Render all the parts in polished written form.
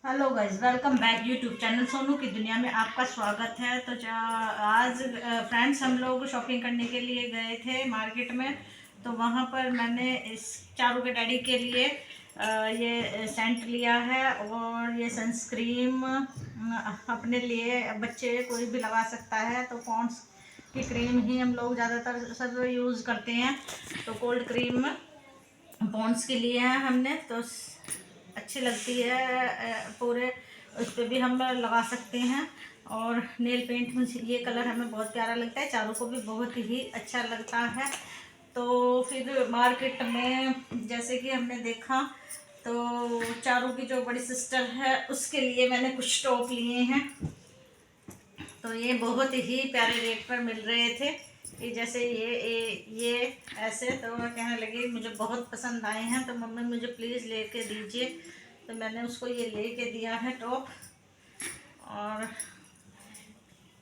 Hello guys, welcome back YouTube channel Sonu की दुनिया में आपका स्वागत है। तो आज फ्रेंड्स हम लोग शॉपिंग करने के लिए गए थे मार्केट में। तो वहाँ पर मैंने इस चारू के डैडी के लिए ये सेंट लिया है और ये सनस्क्रीम अपने लिए। बच्चे कोई भी लगा सकता है। तो पॉन्ड्स की क्रीम ही हम लोग ज़्यादातर सब यूज़ करते हैं। तो कोल्ड क्रीम पॉन्ड्स के लिए है हमने। तो अच्छी लगती है, पूरे उस पर भी हम लगा सकते हैं। और नेल पेंट मुझे ये कलर हमें बहुत प्यारा लगता है, चारों को भी बहुत ही अच्छा लगता है। तो फिर मार्केट में जैसे कि हमने देखा, तो चारों की जो बड़ी सिस्टर है उसके लिए मैंने कुछ टॉप लिए हैं। तो ये बहुत ही प्यारे रेट पर मिल रहे थे। कि जैसे ये ऐसे, तो मैं कहने लगी मुझे बहुत पसंद आए हैं, तो मम्मी मुझे प्लीज़ लेके दीजिए। तो मैंने उसको ये लेके दिया है टॉप। और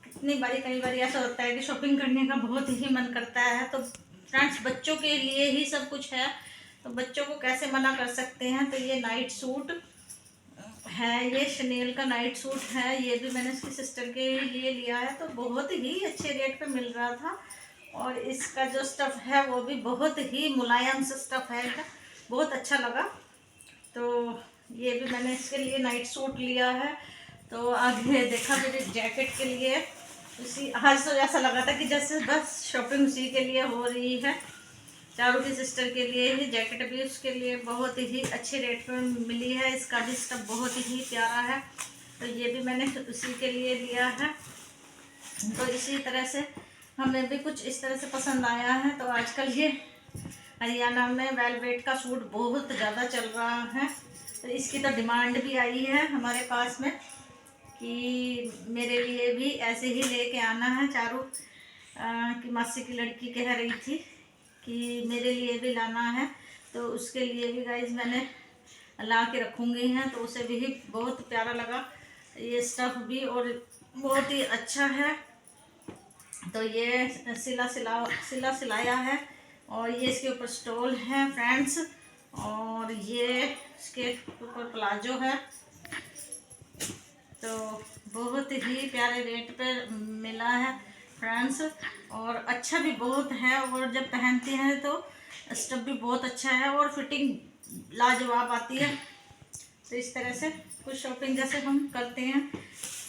कितनी बारी कई बार ऐसा होता है कि शॉपिंग करने का बहुत ही मन करता है। तो फ्रेंड्स, बच्चों के लिए ही सब कुछ है, तो बच्चों को कैसे मना कर सकते हैं। तो ये नाइट सूट है, ये शनेल का नाइट सूट है। ये भी मैंने इसकी सिस्टर के लिए लिया है, तो बहुत ही अच्छे रेट पे मिल रहा था। और इसका जो स्टफ़ है वो भी बहुत ही मुलायम सा स्टफ़ है इसका, बहुत अच्छा लगा। तो ये भी मैंने इसके लिए नाइट सूट लिया है। तो आगे देखा मेरे जैकेट के लिए, उसी आज तो ऐसा लगा था कि जैसे बस शॉपिंग उसी के लिए हो रही है। चारू की सिस्टर के लिए ही जैकेट भी उसके लिए बहुत ही अच्छे रेट में मिली है। इसका भी स्टफ बहुत ही प्यारा है, तो ये भी मैंने उसी के लिए लिया है। तो इसी तरह से हमें भी कुछ इस तरह से पसंद आया है। तो आजकल ये हरियाणा में वेलवेट का सूट बहुत ज़्यादा चल रहा है, तो इसकी तो डिमांड भी आई है हमारे पास में कि मेरे लिए भी ऐसे ही लेके आना है। चारू की मासी की लड़की कह रही थी कि मेरे लिए भी लाना है, तो उसके लिए भी गाइज मैंने ला के रखूँगी हैं। तो उसे भी बहुत प्यारा लगा ये स्टफ़ भी, और बहुत ही अच्छा है। तो ये सिलाया है, और ये इसके ऊपर स्टोल है फ्रेंड्स। और ये इसके ऊपर प्लाजो है। तो बहुत ही प्यारे रेट पे मिला है फ्रेंड्स, और अच्छा भी बहुत है। और जब पहनते हैं तो स्टफ भी बहुत अच्छा है और फिटिंग लाजवाब आती है। तो इस तरह से कुछ शॉपिंग जैसे हम करते हैं।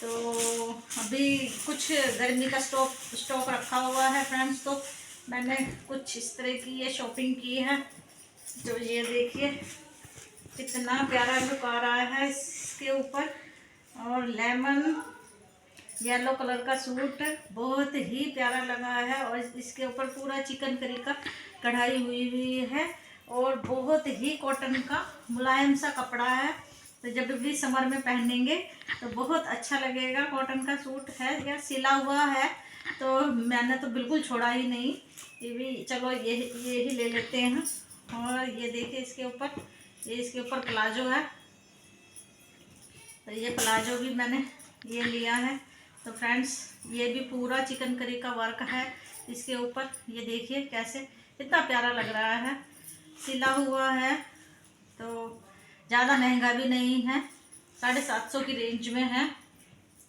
तो अभी कुछ गर्मी का स्टॉक रखा हुआ है फ्रेंड्स। तो मैंने कुछ इस तरह की ये शॉपिंग की है। तो ये देखिए कितना प्यारा लुक आ रहा है इसके ऊपर। और लेमन येलो कलर का सूट बहुत ही प्यारा लगा है, और इसके ऊपर पूरा चिकन करी का कढ़ाई हुई है, और बहुत ही कॉटन का मुलायम सा कपड़ा है। तो जब भी समर में पहनेंगे तो बहुत अच्छा लगेगा। कॉटन का सूट है, या सिला हुआ है, तो मैंने तो बिल्कुल छोड़ा ही नहीं। ये भी चलो ये ही ले लेते हैं। और ये देखिए इसके ऊपर, ये इसके ऊपर प्लाजो है। तो ये प्लाजो भी मैंने ये लिया है। तो फ्रेंड्स, ये भी पूरा चिकन करी का वर्क है इसके ऊपर। ये देखिए कैसे इतना प्यारा लग रहा है, सिला हुआ है। तो ज़्यादा महंगा भी नहीं है, 750 की रेंज में है।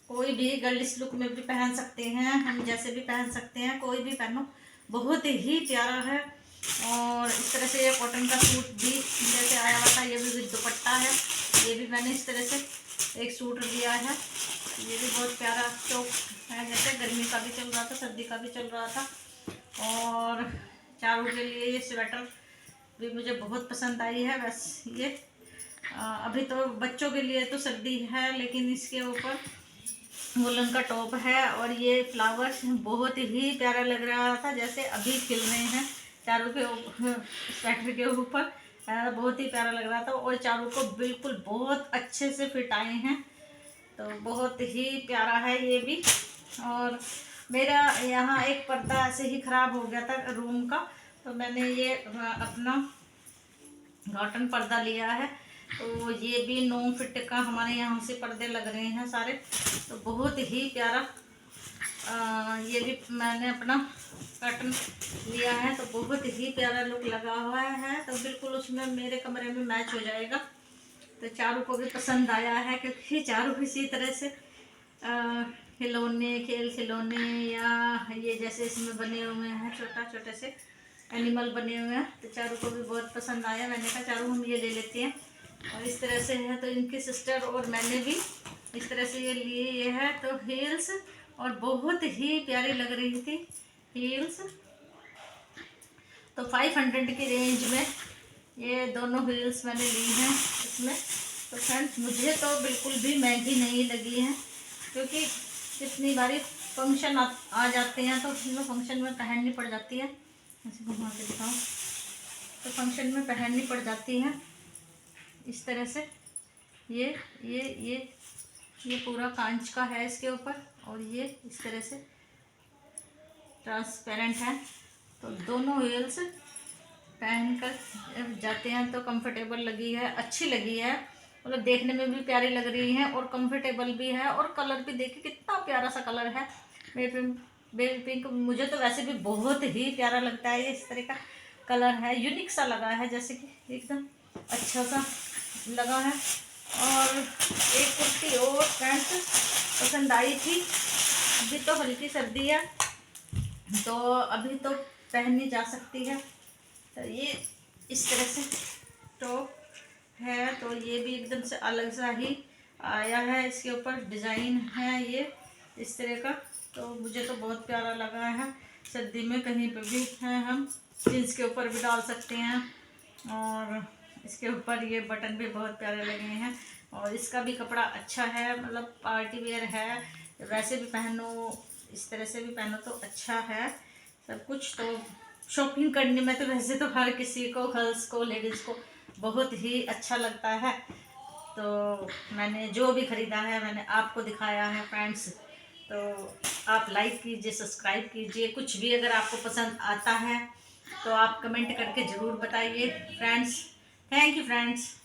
कोई भी गर्लिश लुक में भी पहन सकते हैं, हम जैसे भी पहन सकते हैं, कोई भी पहनो, बहुत ही प्यारा है। और इस तरह से ये कॉटन का सूट भी जैसे आया हुआ था, ये भी विद दुपट्टा है। ये भी मैंने इस तरह से एक सूट लिया है। ये भी बहुत प्यारा चौक है, जैसे गर्मी का भी चल रहा था, सर्दी का भी चल रहा था। और चारों के लिए ये स्वेटर भी मुझे बहुत पसंद आई है। बस ये अभी तो बच्चों के लिए तो सर्दी है, लेकिन इसके ऊपर वुलन का टॉप है। और ये फ्लावर्स बहुत ही प्यारा लग रहा था, जैसे अभी खिल रहे हैं चारों के स्वेटर के ऊपर। बहुत ही प्यारा लग रहा था, और चारों को बिल्कुल बहुत अच्छे से फिट आए हैं। तो बहुत ही प्यारा है ये भी। और मेरा यहाँ एक पर्दा ऐसे ही ख़राब हो गया था रूम का, तो मैंने ये अपना कॉटन पर्दा लिया है। तो ये भी 9 फीट का हमारे यहाँ से पर्दे लग रहे हैं सारे। तो बहुत ही प्यारा ये भी मैंने अपना कर्टन लिया है। तो बहुत ही प्यारा लुक लगा हुआ है, तो बिल्कुल उसमें मेरे कमरे में मैच हो जाएगा। तो चारों को भी पसंद आया है, क्योंकि चारों इसी तरह से खिलौने, खेल खिलौने या ये जैसे इसमें बने हुए हैं छोटे से एनिमल बने हुए हैं, तो चारों को भी बहुत पसंद आया। मैंने कहा चारों हम ये ले लेते हैं। और इस तरह से है, तो इनकी सिस्टर और मैंने भी इस तरह से ये लिए। ये है तो हील्स, और बहुत ही प्यारी लग रही थी हील्स। तो 500 की रेंज में ये दोनों हील्स मैंने ली हैं इसमें। तो फ्रेंड्स मुझे तो बिल्कुल भी महंगी नहीं लगी है, क्योंकि कितनी बारी फंक्शन आ जाते हैं तो उसमें फंक्शन में पहननी पड़ जाती है। ऐसे घुमा के दिखाओ, तो फंक्शन में पहननी पड़ जाती है इस तरह से। ये पूरा कांच का है इसके ऊपर, और ये इस तरह से ट्रांसपेरेंट है। तो दोनों हील्स पहन कर जाते हैं तो कंफर्टेबल लगी है, अच्छी लगी है, मतलब देखने में भी प्यारी लग रही है और कंफर्टेबल भी है। और कलर भी देखिए कितना प्यारा सा कलर है, बेबी पिंक। मुझे तो वैसे भी बहुत ही प्यारा लगता है ये, इस तरह का कलर है, यूनिक सा लगा है, जैसे कि एकदम अच्छा सा लगा है। और एक कुर्ती और फ्रेंड्स पसंद आई थी। अभी तो हल्की सर्दी है, तो अभी तो पहनी जा सकती है। तो ये इस तरह से टॉप है, तो ये भी एकदम से अलग सा ही आया है, इसके ऊपर डिज़ाइन है ये इस तरह का। तो मुझे तो बहुत प्यारा लगा है। सर्दी में कहीं पे भी है, हम जीन्स के ऊपर भी डाल सकते हैं। और इसके ऊपर ये बटन भी बहुत प्यारे लगे हैं, और इसका भी कपड़ा अच्छा है, मतलब पार्टी वेयर है, वैसे भी पहनो, इस तरह से भी पहनो तो अच्छा है सब कुछ। तो शॉपिंग करने में तो वैसे तो हर किसी को, गर्ल्स को, लेडीज़ को बहुत ही अच्छा लगता है। तो मैंने जो भी ख़रीदा है मैंने आपको दिखाया है फ्रेंड्स। तो आप लाइक कीजिए, सब्सक्राइब कीजिए। कुछ भी अगर आपको पसंद आता है तो आप कमेंट करके ज़रूर बताइए फ्रेंड्स। Thank you friends.